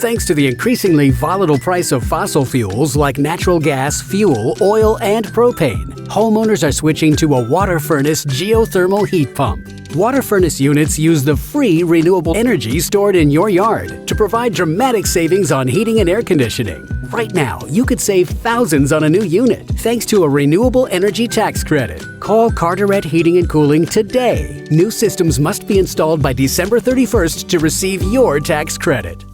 Thanks to the increasingly volatile price of fossil fuels like natural gas, fuel, oil, and propane, homeowners are switching to a WaterFurnace Geothermal Heat Pump. WaterFurnace units use the free renewable energy stored in your yard to provide dramatic savings on heating and air conditioning. Right now, you could save thousands on a new unit thanks to a renewable energy tax credit. Call Carteret Heating and Cooling today. New systems must be installed by December 31st to receive your tax credit.